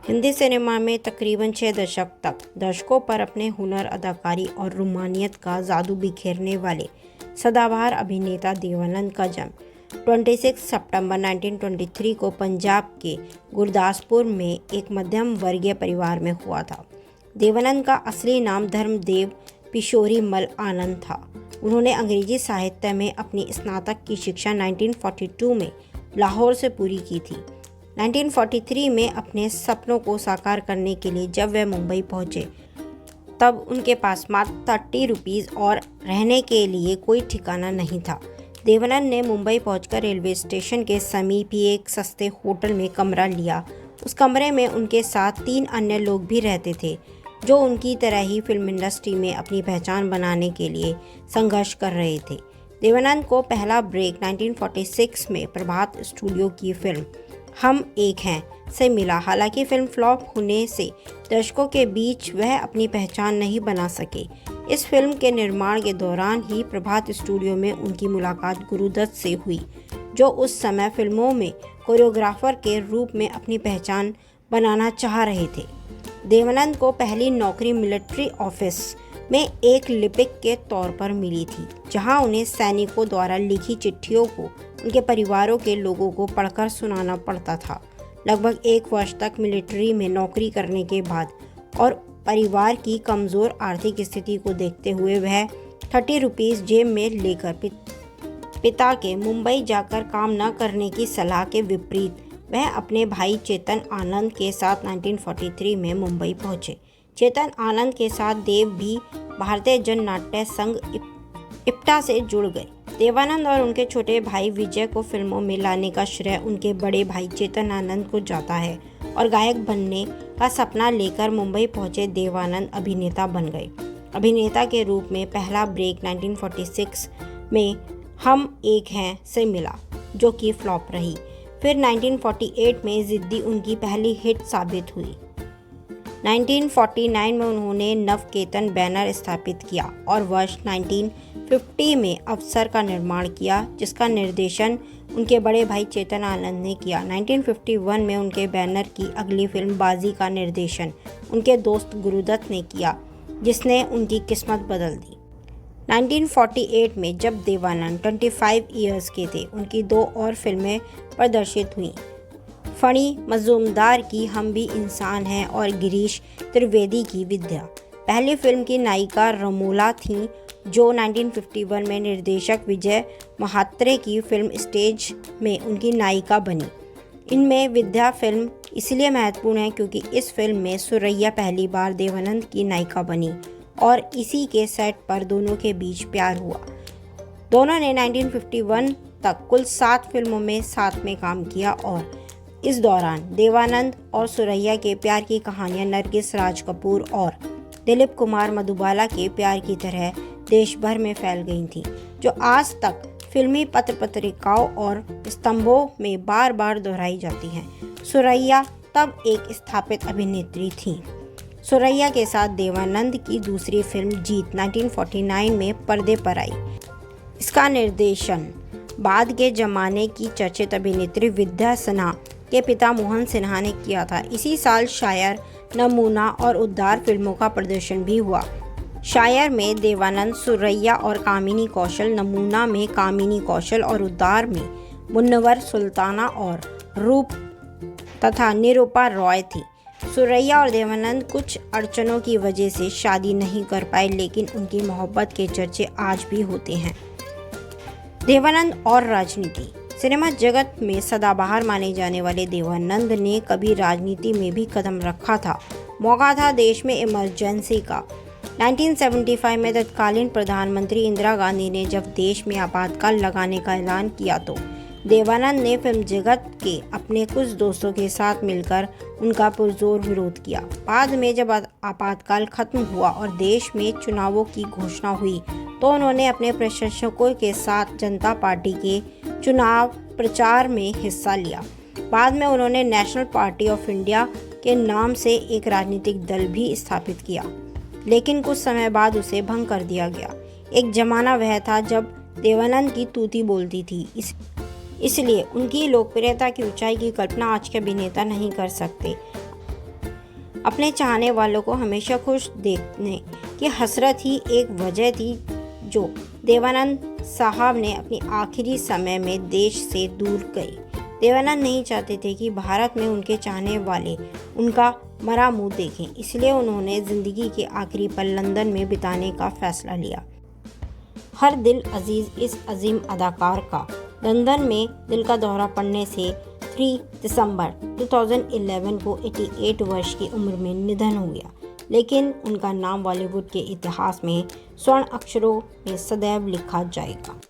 Hindi cinema में तकरीबन 6 दशक तक दर्शकों पर अपने हुनर, अदाकारी और रूमानियत का जादू बिखेरने वाले सदाबहार अभिनेता देवानंद का जन्म 26 सितंबर 1923 को पंजाब के गुरदासपुर में एक मध्यम वर्गीय परिवार में हुआ था। देवानंद का असली नाम धर्मदेव पिशोरी मल आनंद था। उन्होंने अंग्रेजी साहित्य में अपनी स्नातक की शिक्षा 1942 में लाहौर से पूरी की थी। 1943 में अपने सपनों को साकार करने के लिए जब वे मुंबई पहुंचे, तब उनके पास मात्र 30 रुपीज़ और रहने के लिए कोई ठिकाना नहीं था। देवानंद ने मुंबई पहुंचकर रेलवे स्टेशन के समीप ही एक सस्ते होटल में कमरा लिया। उस कमरे में उनके साथ 3 अन्य लोग भी रहते थे, जो उनकी तरह ही फिल्म इंडस्ट्री में अपनी पहचान बनाने के लिए संघर्ष कर रहे थे। देवानंद को पहला ब्रेक 1946 में प्रभात स्टूडियो की फिल्म हम एक हैं से मिला। हालांकि फिल्म फ्लॉप होने से दर्शकों के बीच वह अपनी पहचान नहीं बना सके। इस फिल्म के निर्माण के दौरान ही प्रभात स्टूडियो में उनकी मुलाकात गुरुदत्त से हुई, जो उस समय फिल्मों में कोरियोग्राफर के रूप में अपनी पहचान बनाना चाह रहे थे। देवानंद को पहली नौकरी मिलिट्री ऑफिस में एक लिपिक के तौर पर मिली थी, जहां उन्हें सैनिकों द्वारा लिखी चिट्ठियों को उनके परिवारों के लोगों को पढ़कर सुनाना पड़ता था। लगभग 1 वर्ष तक मिलिट्री में नौकरी करने के बाद और परिवार की कमज़ोर आर्थिक स्थिति को देखते हुए वह 30 रुपीज़ जेब में लेकर पिता के मुंबई जाकर काम न करने की सलाह के विपरीत वह अपने भाई चेतन आनंद के साथ 1943 में मुंबई पहुंचे। चेतन आनंद के साथ देव भी भारतीय जन नाट्य संघ इप्टा से जुड़ गए। देवानंद और उनके छोटे भाई विजय को फिल्मों में लाने का श्रेय उनके बड़े भाई चेतन आनंद को जाता है और गायक बनने का सपना लेकर मुंबई पहुंचे देवानंद अभिनेता बन गए। अभिनेता के रूप में पहला ब्रेक 1946 में हम एक हैं से मिला, जो कि फ्लॉप रही। फिर 1948 में जिद्दी उनकी पहली हिट साबित हुई। 1949 में उन्होंने नवकेतन बैनर स्थापित किया और वर्ष 1950 में अवसर का निर्माण किया, जिसका निर्देशन उनके बड़े भाई चेतन आनंद ने किया। 1951 में उनके बैनर की अगली फिल्म बाजी का निर्देशन उनके दोस्त गुरुदत्त ने किया, जिसने उनकी किस्मत बदल दी। 1948 में जब देवानंद 25 ईयर्स के थे, उनकी 2 और फिल्में प्रदर्शित हुईं। फणी मजूमदार की हम भी इंसान हैं और गिरीश त्रिवेदी की विद्या। पहली फिल्म की नायिका रमोला थीं, जो 1951 में निर्देशक विजय महात्रे की फिल्म स्टेज में उनकी नायिका बनी। इनमें विद्या फिल्म इसलिए महत्वपूर्ण है क्योंकि इस फिल्म में सुरैया पहली बार देवानंद की नायिका बनी और इसी के सेट पर दोनों के बीच प्यार हुआ। दोनों ने 1951 तक कुल 7 फिल्मों में साथ में काम किया और इस दौरान देवानंद और सुरैया के प्यार की कहानियां नरगिस राज कपूर और दिलीप कुमार मधुबाला के प्यार की तरह देश भर में फैल गई थीं, जो आज तक फिल्मी पत्र पत्रिकाओं और स्तंभों में बार बार दोहराई जाती हैं। सुरैया तब एक स्थापित अभिनेत्री थीं। सुरैया के साथ देवानंद की दूसरी फिल्म जीत 1949 में पर्दे पर आई। इसका निर्देशन बाद के ज़माने की चर्चित अभिनेत्री विद्या सिन्हा के पिता मोहन सिन्हा ने किया था। इसी साल शायर, नमूना और उद्धार फिल्मों का प्रदर्शन भी हुआ। शायर में देवानंद, सुरैया और कामिनी कौशल, नमूना में कामिनी कौशल और उद्धार में मुन्नवर सुल्ताना और रूप तथा निरूपा रॉय थी। सुरैया और देवानंद कुछ अड़चनों की वजह से शादी नहीं कर पाए, लेकिन उनकी मोहब्बत के चर्चे आज भी होते हैं। देवानंद और राजनीति। सिनेमा जगत में सदाबहार माने जाने वाले देवानंद ने कभी राजनीति में भी कदम रखा था। मौका था देश में इमरजेंसी का। 1975 में तत्कालीन प्रधानमंत्री इंदिरा गांधी ने जब देश में आपातकाल लगाने का ऐलान किया, तो देवानंद ने फिल्म जगत के अपने कुछ दोस्तों के साथ मिलकर उनका पुरजोर विरोध किया। बाद में जब आपातकाल खत्म हुआ और देश में चुनावों की घोषणा हुई, तो उन्होंने अपने प्रशंसकों के साथ जनता पार्टी के चुनाव प्रचार में हिस्सा लिया। बाद में उन्होंने नेशनल पार्टी ऑफ इंडिया के नाम से एक राजनीतिक दल भी स्थापित किया, लेकिन कुछ समय बाद उसे भंग कर दिया गया। एक जमाना वह था जब देवानंद की तूती बोलती थी, इसलिए उनकी लोकप्रियता की ऊंचाई की कल्पना आज के अभिनेता नहीं कर सकते। अपने चाहने वालों को हमेशा खुश देखने की हसरत ही एक वजह थी जो देवानंद साहब ने अपनी आखिरी समय में देश से दूर गई। देवानंद नहीं चाहते थे कि भारत में उनके चाहने वाले उनका मरा मुंह देखें, इसलिए उन्होंने ज़िंदगी के आखिरी पल लंदन में बिताने का फैसला लिया। हर दिल अजीज़ इस अजीम अदाकार का लंदन में दिल का दौरा पड़ने से 3 दिसंबर 2011 को 88 वर्ष की उम्र में निधन हो गया, लेकिन उनका नाम बॉलीवुड के इतिहास में स्वर्ण अक्षरों में सदैव लिखा जाएगा।